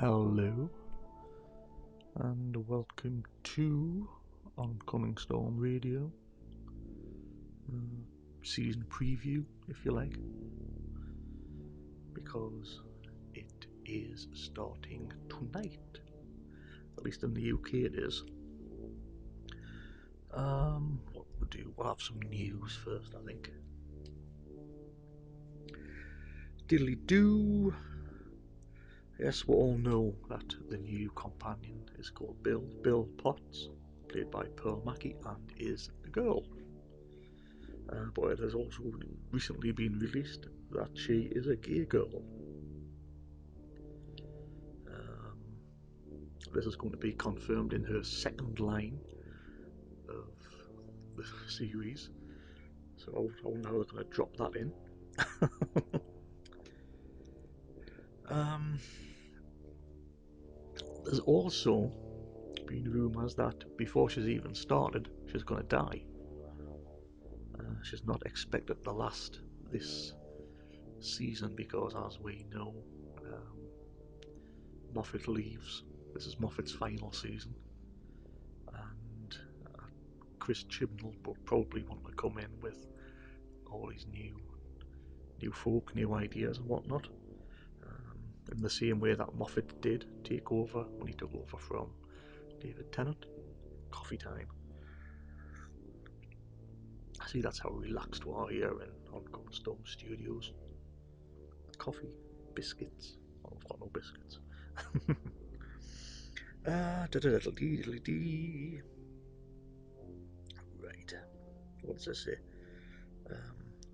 Hello and welcome to Oncoming Storm Radio season preview, if you like, because it is starting tonight. At least in the UK it is. What we'll do, we'll have some news first, I think. Diddly doo. Yes, we all know that the new companion is called Bill Potts, played by Pearl Mackie, and is a girl. But it has also recently been released that she is a gay girl. This is going to be confirmed in her second line of the series, so I wonder how they're going to drop that in. There's also been rumours that before she's even started, she's going to die. She's not expected to last this season because, as we know, Moffat leaves. This is Moffat's final season, and Chris Chibnall will probably want to come in with all his new folk, new ideas and whatnot, in the same way that Moffat did take over when he took over from David Tennant. Coffee time. I see that's how relaxed we are here in Oncoming Storm Studios. Coffee, biscuits. Oh, I've got no biscuits. Right. What does this say?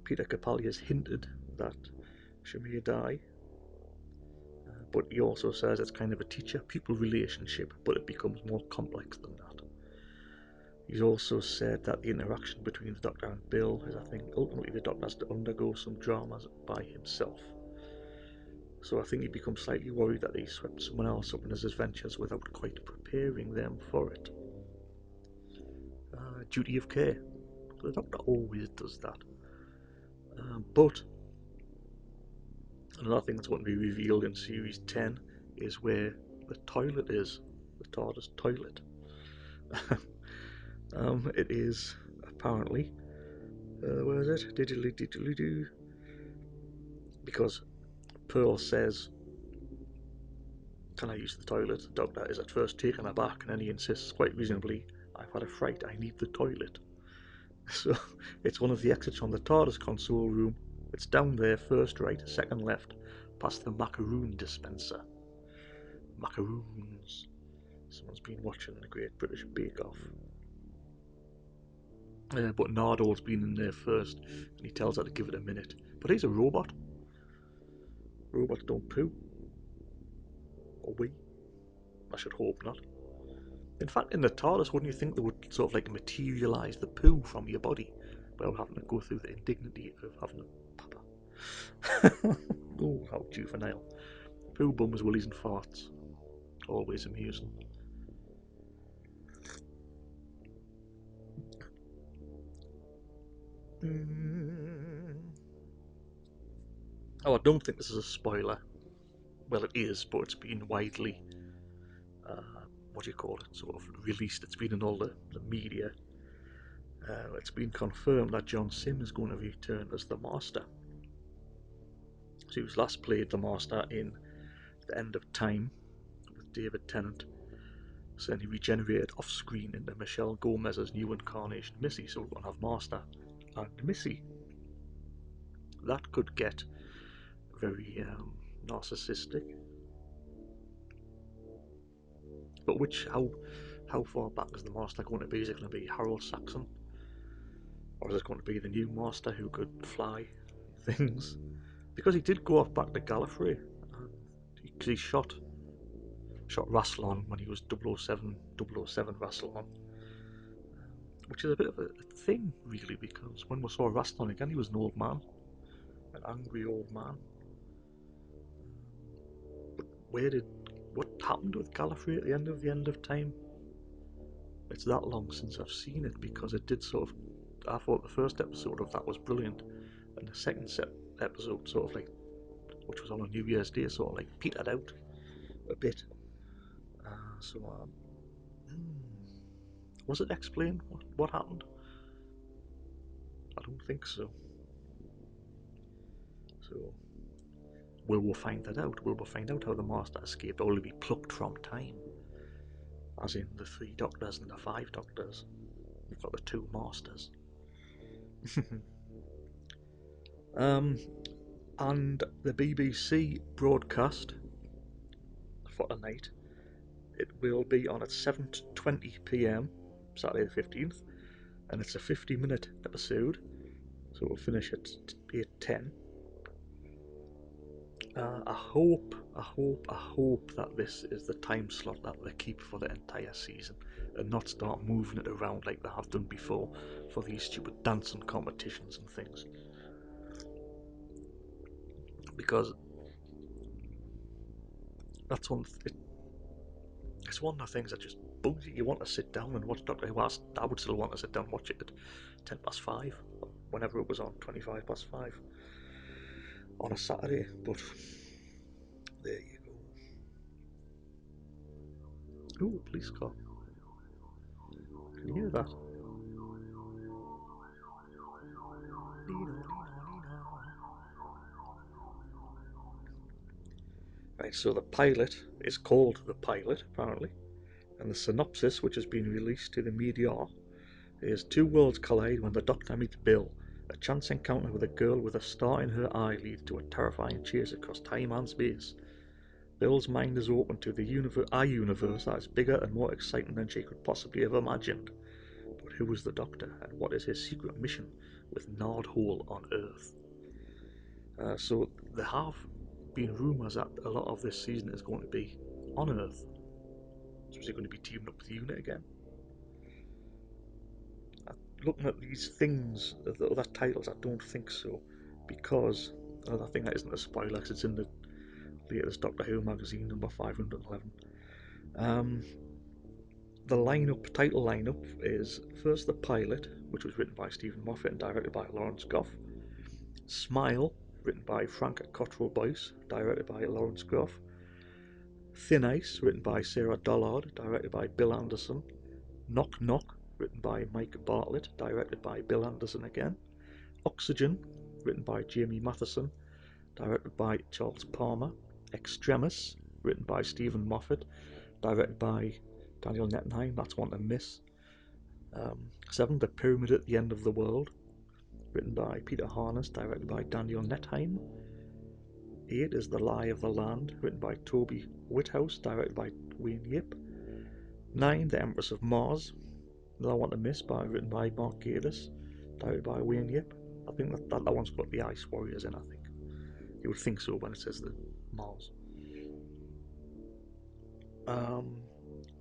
Peter Capaldi has hinted that she may die, but he also says it's kind of a teacher-pupil relationship, but it becomes more complex than that. He's also said that the interaction between the Doctor and Bill is, I think, ultimately the Doctor has to undergo some dramas by himself. So I think he becomes slightly worried that he swept someone else up in his adventures without quite preparing them for it. Duty of care. The Doctor always does that. But another thing that's going to be revealed in Series 10 is where the toilet is. The TARDIS toilet. It is apparently... where is it? Diddly-diddly-doo. Because Pearl says, "Can I use the toilet?" The Doctor is at first taken aback, and then he insists quite reasonably, "I've had a fright, I need the toilet." So it's one of the exits from the TARDIS console room. It's down there, first right, second left, past the macaroon dispenser. Macaroons. Someone's been watching the Great British Bake Off. But Nardo's been in there first, and he tells her to give it a minute. But he's a robot. Robots don't poo. Or we. I should hope not. In fact, in the TARDIS, wouldn't you think they would sort of like materialise the poo from your body without having to go through the indignity of having a papa? Oh, how juvenile. Poo bums, willies and farts. Always amusing. Oh, I don't think this is a spoiler. Well, it is, but it's been widely, what do you call it, sort of released. It's been in all the media. It's been confirmed that John Simm is going to return as the Master. So he was last played the Master in The End of Time with David Tennant. So then he regenerated off screen into Michelle Gomez's new incarnation, Missy. So we're going to have Master and Missy. That could get very narcissistic. But how far back is the Master going to be? Is it going to be Harold Saxon? Or is it going to be the new Master who could fly things? Because he did go off back to Gallifrey. Because he shot Rassilon when he was 007 Rassilon. Which is a bit of a thing, really, because when we saw Rassilon again, he was an old man. An angry old man. But what happened with Gallifrey at the end of time? It's that long since I've seen it, because it did sort of... I thought the first episode of that was brilliant, and the second episode sort of like, which was on a New Year's Day, sort of like petered out. a bit. So, was it explained what happened? I don't think so. So, will we find that out? Will we find out how the Master escaped, or will he be plucked from time? As in the 3 Doctors and the 5 Doctors. We've got the 2 Masters. And the BBC broadcast for tonight, it will be on at 7:20 p.m. Saturday the 15th, and it's a 50-minute episode, so we'll finish at 8:10. I hope that this is the time slot that they keep for the entire season, and not start moving it around like they have done before for these stupid dancing competitions and things. Because that's it's one of the things that just bugs you. You want to sit down and watch Doctor Who. I would still want to sit down and watch it at 5:10, whenever it was on, 5:25 on a Saturday. But there you go. Ooh, police car. Can you hear that? Right, so the pilot is called The Pilot, apparently, and the synopsis, which has been released to the media, is 2 worlds collide when the Doctor meets Bill. A chance encounter with a girl with a star in her eye leads to a terrifying chase across time and space. Bill's mind is open to the universe that is bigger and more exciting than she could possibly have imagined. But who is the Doctor, and what is his secret mission with Nard Hole on Earth? So there have been rumours that a lot of this season is going to be on Earth. So is he going to be teaming up with Unit again? Looking at these things, the other titles, I don't think so, because another thing that isn't a spoiler, because it's in the latest Doctor Who magazine, number 511. The title lineup is first The Pilot, which was written by Stephen Moffat and directed by Lawrence Goff. Smile, written by Frank Cottrell Boyce, directed by Lawrence Goff. Thin Ice, written by Sarah Dollard, directed by Bill Anderson. Knock Knock, written by Mike Bartlett, directed by Bill Anderson again. Oxygen, written by Jamie Matheson, directed by Charles Palmer. Extremis, written by Stephen Moffat, directed by Daniel Nettenheim, that's one to miss. 7, The Pyramid at the End of the World, written by Peter Harness, directed by Daniel Nettheim. 8 is The Lie of the Land, written by Toby Whithouse, directed by Wayne Yip. 9, The Empress of Mars, another one to miss, written by Mark Gatiss, directed by Wayne Yip. I think that one's got the Ice Warriors in, I think. You would think so when it says the Mars.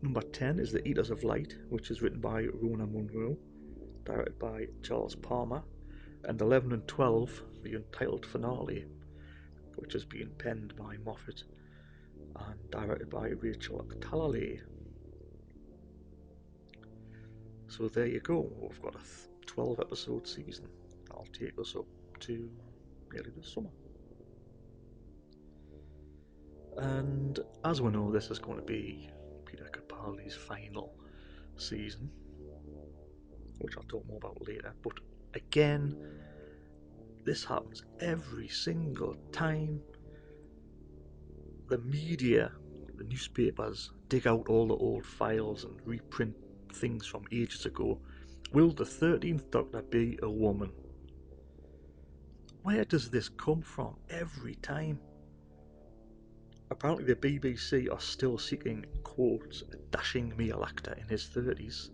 Number 10 is The Eaters of Light, which is written by Rona Munro, directed by Charles Palmer. And 11 and 12, the untitled finale, which has been penned by Moffat and directed by Rachel Talalay. So there you go, we've got a 12 episode season. That'll take us up to nearly the summer. And as we know, this is going to be Peter Capaldi's final season, which I'll talk more about later. But again, this happens every single time. The media, the newspapers, dig out all the old files and reprint things from ages ago. Will the 13th Doctor be a woman? Where does this come from every time? Apparently the BBC are still seeking, quote, a dashing male actor in his 30s.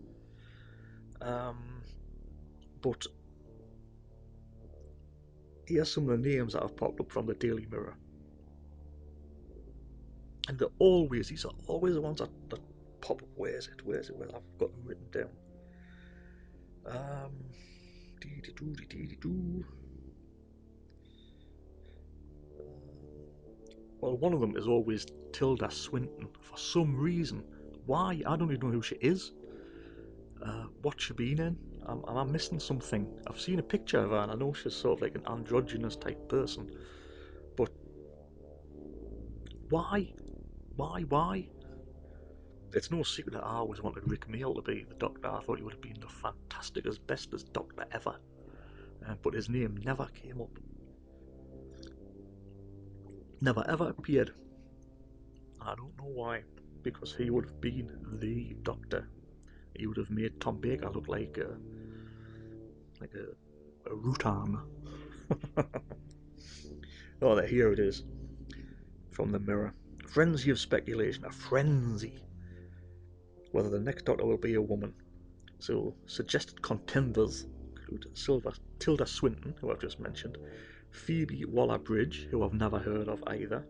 But here's some of the names that have popped up from the Daily Mirror. And these are always the ones that pop up. Where's it? Well, I've got them written down. Well, one of them is always Tilda Swinton for some reason. Why? I don't even know who she is. What's she been in? Am I missing something? I've seen a picture of her and I know she's sort of like an androgynous type person. But why? Why? It's no secret that I always wanted Rick Mayall to be the Doctor. I thought he would have been the fantastic, as best as Doctor ever. But his name never came up. Never ever appeared. I don't know why. Because he would have been the Doctor. He would have made Tom Baker look like a Rutan. Oh, here it is. From the Mirror. Frenzy of speculation. A frenzy. Whether the next Doctor will be a woman. So, suggested contenders include Tilda Swinton, who I've just mentioned, Phoebe Waller-Bridge, who I've never heard of either,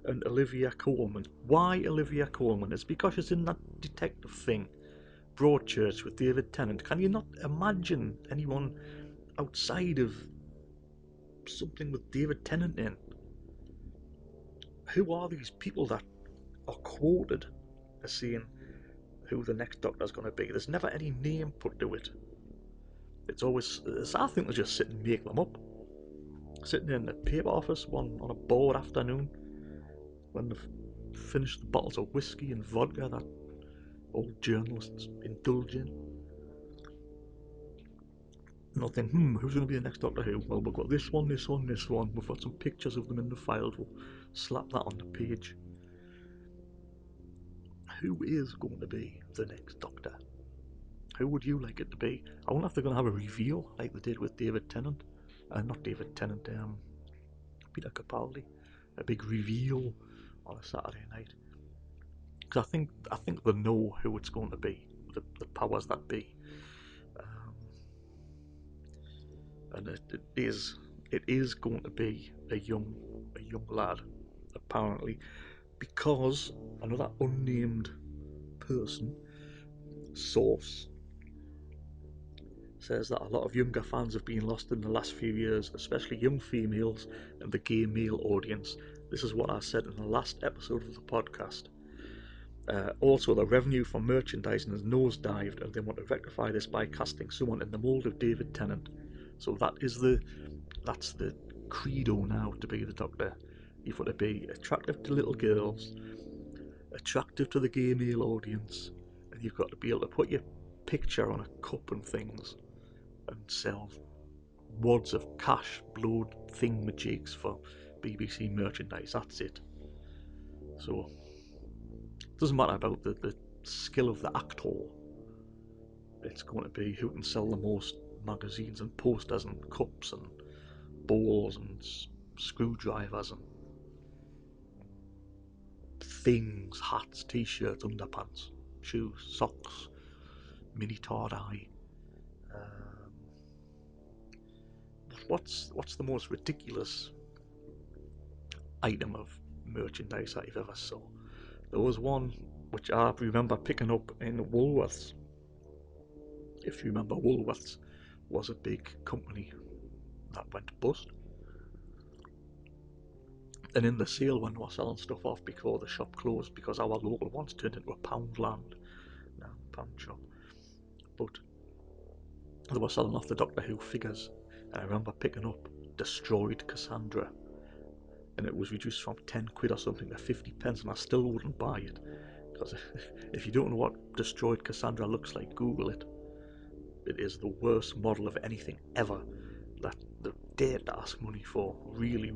and Olivia Colman. Why Olivia Colman? It's because she's in that detective thing, Broadchurch, with David Tennant. Can you not imagine anyone outside of something with David Tennant in? Who are these people that are quoted as saying who the next Doctor's going to be? There's never any name put to it. It's always, I think they just sit and make them up. Sitting in a paper office one on a bored afternoon when they've finished the bottles of whiskey and vodka that old journalists indulge in. Nothing, who's going to be the next Doctor Who? Well, we've got this one, this one, this one. We've got some pictures of them in the files. We'll slap that on the page. Who is going to be the next Doctor? Who would you like it to be? I wonder if they're going to have a reveal like they did with David Tennant. Not David Tennant, Peter Capaldi. A big reveal on a Saturday night. Because I think they know who it's going to be. The powers that be. And it is going to be a young lad, apparently, because another unnamed person, source, says that a lot of younger fans have been lost in the last few years, especially young females and the gay male audience. This is what I said in the last episode of the podcast. Also, the revenue from merchandising has nosedived, and they want to rectify this by casting someone in the mould of David Tennant. So that's the credo now to be the Doctor. You've got to be attractive to little girls, attractive to the gay male audience, and you've got to be able to put your picture on a cup and things and sell wads of cash blowed thingamajigs for BBC merchandise. That's it. So it doesn't matter about the skill of the actor. It's going to be who can sell the most magazines and posters and cups and bowls and screwdrivers and things, hats, t-shirts, underpants, shoes, socks, mini tie-dye. What's the most ridiculous item of merchandise that you've ever saw? There was one which I remember picking up in Woolworths. If you remember, Woolworths was a big company that went bust. And in the sale when they were selling stuff off before the shop closed, because our local ones turned into a Poundland, now pound shop. But they were selling off the Doctor Who figures, and I remember picking up Destroyed Cassandra, and it was reduced from 10 quid or something to 50 pence, and I still wouldn't buy it, because if you don't know what Destroyed Cassandra looks like, Google it. It is the worst model of anything ever that they dared to ask money for, really.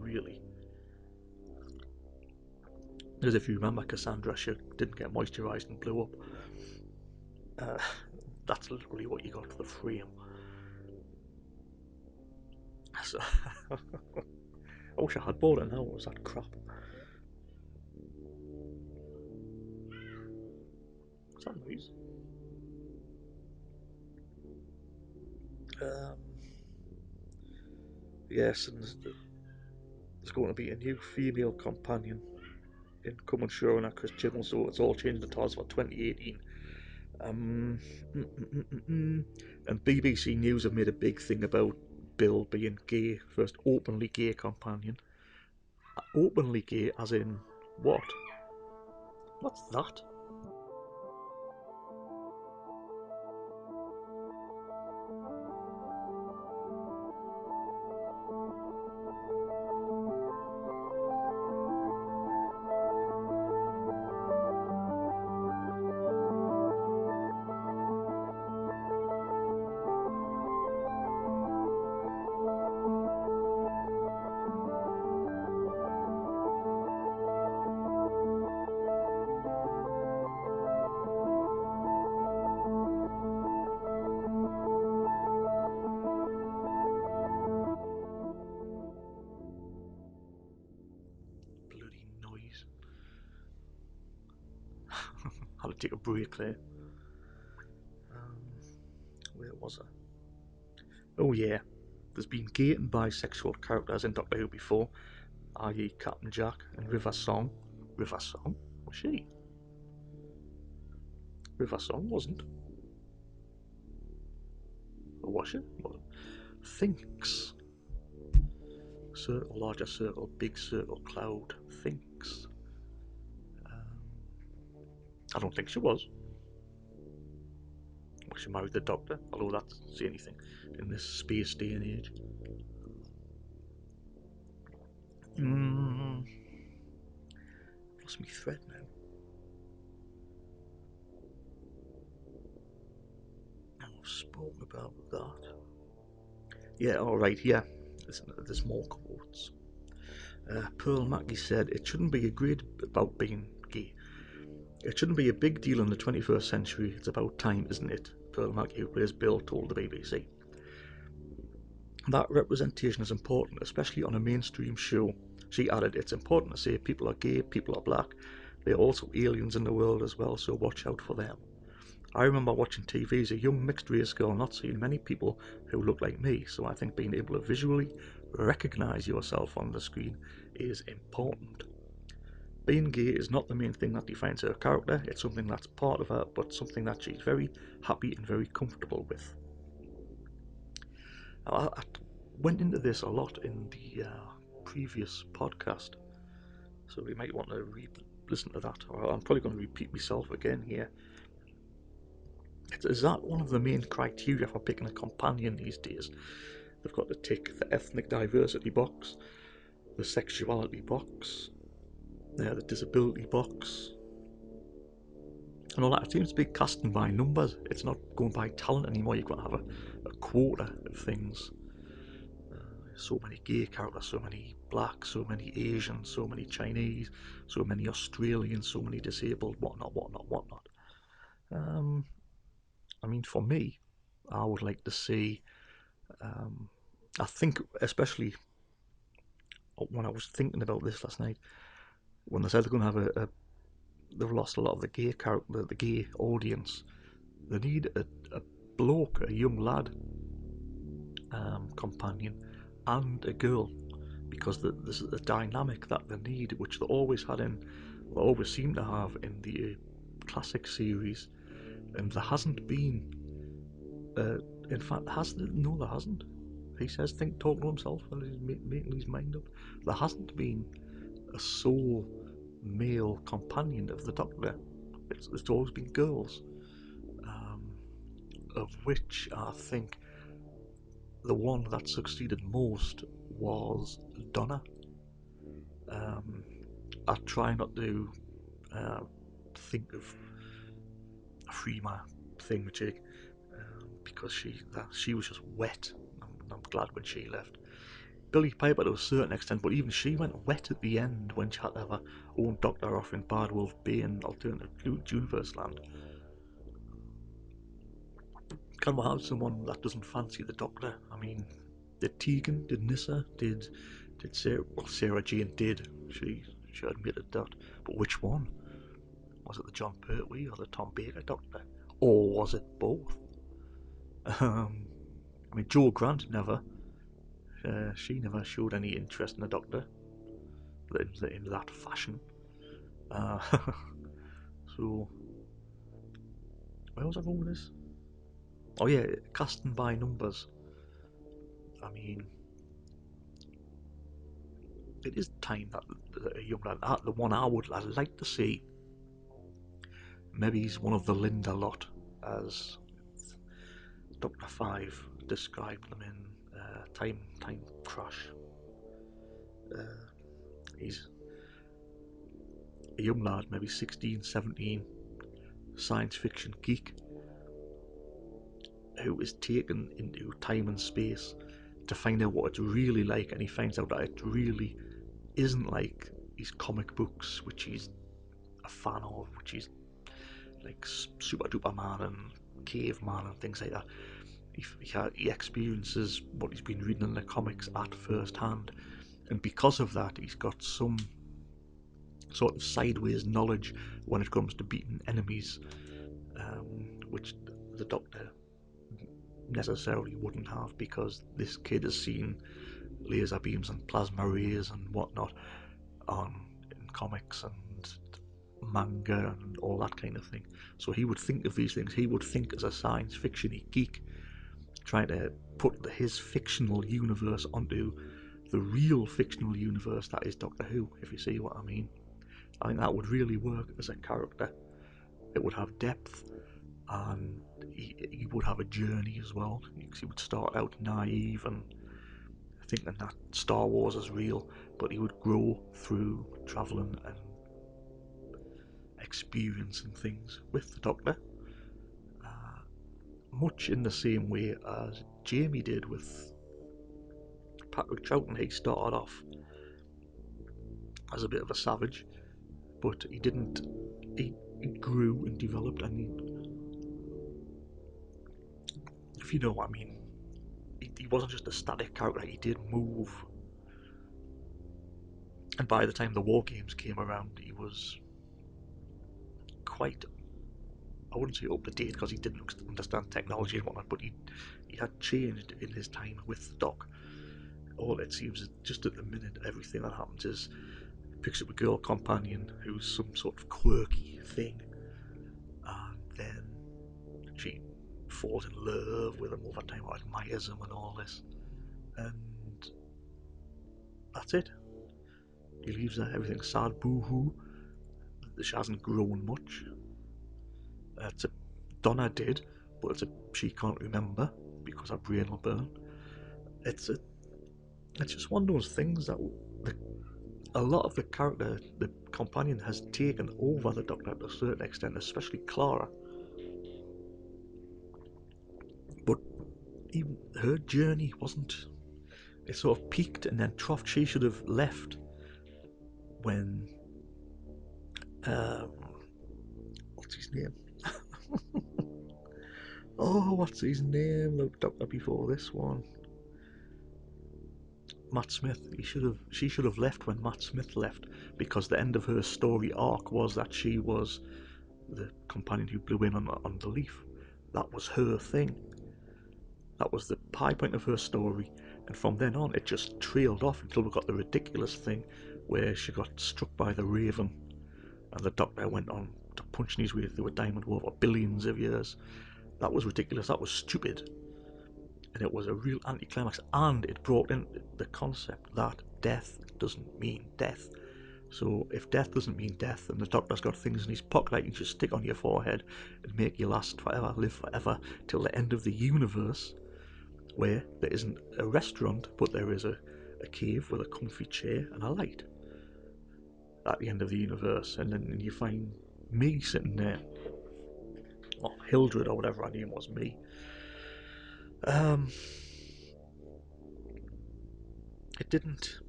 Because if you remember, Cassandra, she didn't get moisturised and blew up. That's literally what you got for the frame. So I wish I had bought it now. It was that crap. What's that noise? Yes, and there's going to be a new female companion in Come Showrunner Chris Chibnall, so it's all changed the titles for 2018. And BBC News have made a big thing about Bill being gay, first openly gay companion. Openly gay, as in what? What's that? take a break there. Where was I? Oh yeah, there's been gay and bisexual characters in Doctor Who before, i.e. Captain Jack and River Song. River Song? Was she? River Song wasn't. Or was she? Wasn't. Thinks. Circle, larger circle, big circle, cloud. Thinks. I don't think she was. Well, she married the Doctor, although that doesn't say anything in this space day and age. Lost me thread now. I've spoken about that. Yeah, alright, yeah. There's more quotes. Pearl Mackie said, "It shouldn't be a grade about being gay. It shouldn't be a big deal in the 21st century. It's about time, isn't it?" Pearl Mackie, who plays Bill, told the BBC. "That representation is important, especially on a mainstream show." She added, "It's important to say people are gay, people are black. They're also aliens in the world as well, so watch out for them. I remember watching TV as a young mixed race girl, not seeing many people who look like me, so I think being able to visually recognise yourself on the screen is important. Being gay is not the main thing that defines her character, it's something that's part of her, but something that she's very happy and very comfortable with." I went into this a lot in the previous podcast, so we might want to listen to that, or I'm probably going to repeat myself again here. Is that one of the main criteria for picking a companion these days? They've got to tick the ethnic diversity box, the sexuality box, the disability box, and all that. It seems to be casting by numbers. It's not going by talent anymore. You've got to have a quota of things. So many gay characters, so many black, so many Asian, so many Chinese, so many Australians, so many disabled, whatnot, whatnot, whatnot. I mean, for me, I would like to see, I think, especially when I was thinking about this last night, when they said they're going to have they've lost a lot of the gay character, the gay audience. They need a bloke, a young lad companion, and a girl, because this is the dynamic that they need, which they always had they always seem to have in the classic series, and there hasn't been. In fact, has there? No, there hasn't. He says, talking to himself, and he's making his mind up. There hasn't been a sole male companion of the Doctor. It's always been girls, of which I think the one that succeeded most was Donna. I try not to think of Freema thing Jake, because she was just wet. I'm glad when she left. Billy Piper to a certain extent, but even she went wet at the end when she had to have her own Doctor off in Bad Wolf Bay and Alternative Universe Land. Can we have someone that doesn't fancy the Doctor? I mean, did Tegan, did Nissa, did Sarah? Well, Sarah Jane did. She admitted that. But which one? Was it the John Pertwee or the Tom Baker Doctor, or was it both? I mean, Jo Grant never. She never showed any interest in the Doctor in that fashion. Uh, so, where was I going with this? Oh yeah, casting by numbers. I mean, it is time that a young lad, the one I'd like to see. Maybe he's one of the Linda lot, as Doctor Five described them in Time Crash. He's a young lad, maybe 16, 17, science fiction geek, who is taken into time and space to find out what it's really like, and he finds out that it really isn't like his comic books, which he's a fan of, which is like Super Duper Man and Caveman and things like that. He experiences what he's been reading in the comics at first hand, and because of that, he's got some sort of sideways knowledge when it comes to beating enemies, which the Doctor necessarily wouldn't have, because this kid has seen laser beams and plasma rays and whatnot in comics and manga and all that kind of thing. So he would think of these things. He would think as a science fiction geek, trying to put his fictional universe onto the real fictional universe that is Doctor Who, if you see what I mean. I think that would really work as a character. It would have depth, and he would have a journey as well. He would start out naive and thinking that Star Wars is real, but he would grow through travelling and experiencing things with the Doctor, much in the same way as Jamie did with Patrick Troughton. He started off as a bit of a savage, but he didn't. He grew and developed, and if you know what I mean, he wasn't just a static character. He did move, and by the time the war games came around, he was quite, I wouldn't say up to date because he didn't understand technology and whatnot, but he had changed in his time with the Doc. All it seems is just at the minute, everything that happens is he picks up a girl companion who's some sort of quirky thing, and then she falls in love with him over time, or admires him and all this, and that's it. He leaves her, everything's sad, boo-hoo. She hasn't grown much. It's a Donna did, but she can't remember because her brain will burn. It's just one of those things that a lot of the character, the companion, has taken over the Doctor to a certain extent, especially Clara. But even her journey wasn't. It sort of peaked and then troughed. She should have left when. Um, what's his name? Oh, what's his name? The Doctor before this one. Matt Smith. She should have left when Matt Smith left, because the end of her story arc was that she was the companion who blew in on the leaf. That was her thing. That was the high point of her story, and from then on it just trailed off until we got the ridiculous thing where she got struck by the Raven, and the Doctor went on to punching his way through a diamond wall for billions of years. That was ridiculous. That was stupid. And it was a real anticlimax, and it brought in the concept that death doesn't mean death. So if death doesn't mean death, then the Doctor's got things in his pocket that you can just stick on your forehead and make you last forever, live forever, till the end of the universe, where there isn't a restaurant, but there is a cave with a comfy chair and a light at the end of the universe. And then you find me sitting there, or Hildred, or whatever her name was, me. Um, it didn't.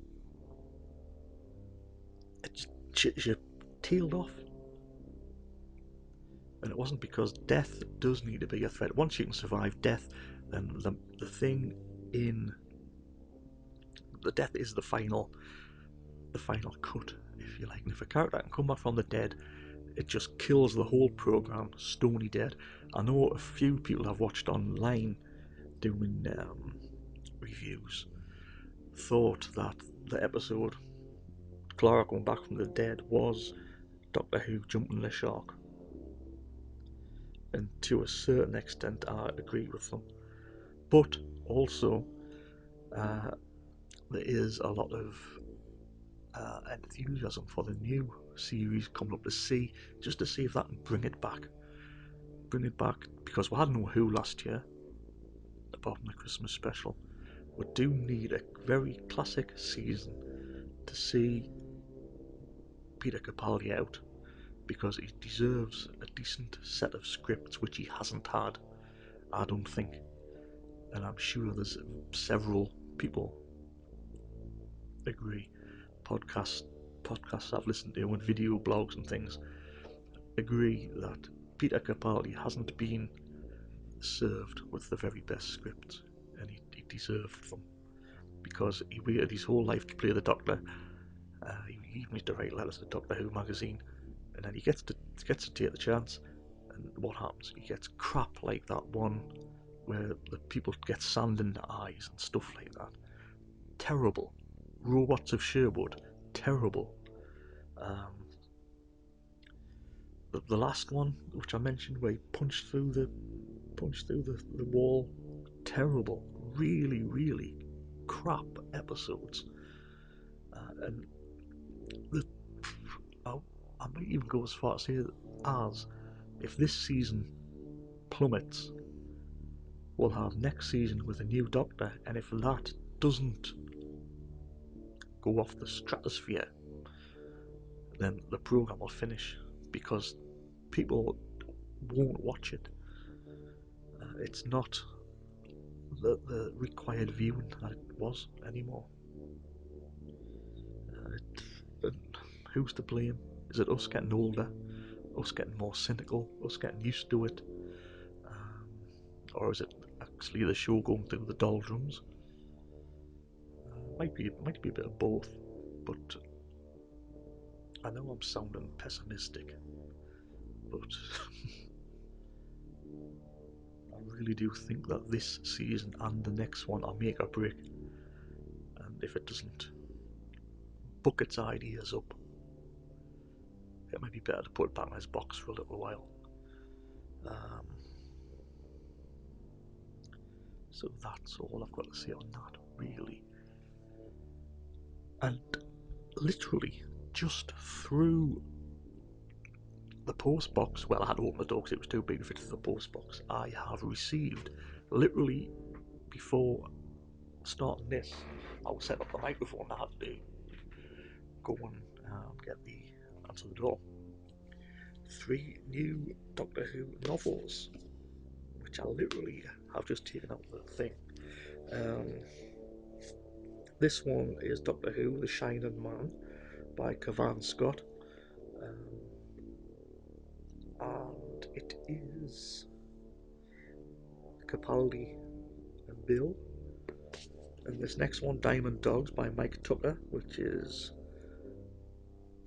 She tailed off. And it wasn't, because death does need to be a threat. Once you can survive death, then the thing in the death is the final cut, if you like. And if a character can come back from the dead, it just kills the whole program stony dead. I know a few people I've watched online doing reviews thought that the episode Clara coming back from the dead was Doctor Who jumping the shark, and to a certain extent I agree with them. But also, uh, there is a lot of enthusiasm for the new series coming up, to see if that can bring it back. Because we had no Who last year, apart from the Christmas special. We do need a very classic season to see Peter Capaldi out, because he deserves a decent set of scripts, which he hasn't had, I don't think. And I'm sure there's several people agree. Podcasts I've listened to and video blogs and things agree that Peter Capaldi hasn't been served with the very best scripts, and he deserved them, because he waited his whole life to play the Doctor, He even used to write letters to Doctor Who magazine, and then he gets to take the chance. And what happens? He gets crap like that one where the people get sand in their eyes and stuff like that. Terrible. Robots of Sherwood. Terrible. The last one, which I mentioned, where he punched through the wall. Terrible. Really, really crap episodes. And the, I, I might even go as far as say as if this season plummets, we'll have next season with a new Doctor, and if that doesn't go off the stratosphere, then the program will finish because people won't watch it. It's not the required viewing that it was anymore. Who's to blame? Is it us getting older? Us getting more cynical? Us getting used to it? Or is it actually the show going through the doldrums? Might be a bit of both, but I know I'm sounding pessimistic, but I really do think that this season and the next one are make or break, and if it doesn't book its ideas up, it might be better to put it back in its box for a little while. So that's all I've got to say on that, really. And literally, just through the post box, well, I had to open the door because it was too big to fit through the post box, I have received, literally before starting this, I was setting up the microphone, I had to go and get the answer the door. 3 new Doctor Who novels, which I literally have just taken out the thing. This one is Doctor Who, The Shining Man by Cavan Scott. And it is Capaldi and Bill. And this next one, Diamond Dogs by Mike Tucker, which is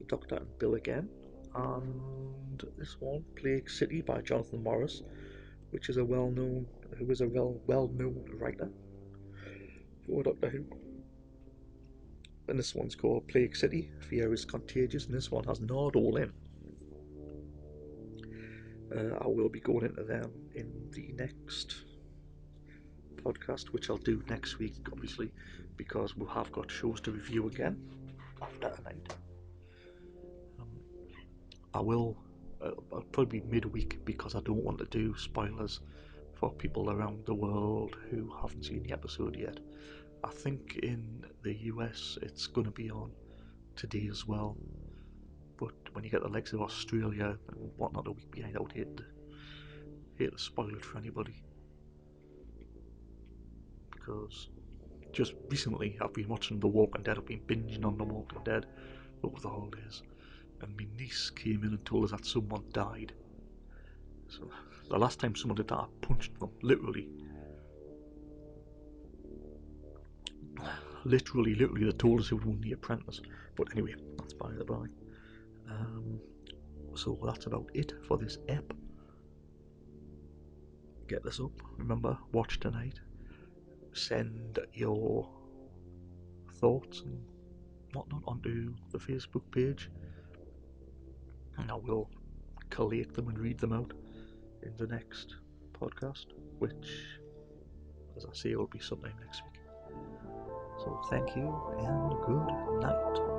the Doctor and Bill again. And this one, Plague City by Jonathan Morris, which is a well-known writer for Doctor Who. And this one's called Plague City, Fear is Contagious, and this one has Nardole in. I will be going into them in the next podcast, which I'll do next week, obviously, because we have got shows to review again after tonight. I'll probably be midweek because I don't want to do spoilers for people around the world who haven't seen the episode yet. I think in the US it's going to be on today as well, but when you get the likes of Australia and whatnot a week behind, I would hate to spoil it for anybody, because just recently I've been watching The Walking Dead. I've been binging on The Walking Dead over the holidays, and my niece came in and told us that someone died. So the last time someone did that, I punched them, literally, they told us who won The Apprentice. But anyway, that's by the by. So that's about it for this ep. Get this up. Remember, watch tonight. Send your thoughts and whatnot onto the Facebook page, and I will collate them and read them out in the next podcast, which, as I say, will be sometime next week. So thank you and good night.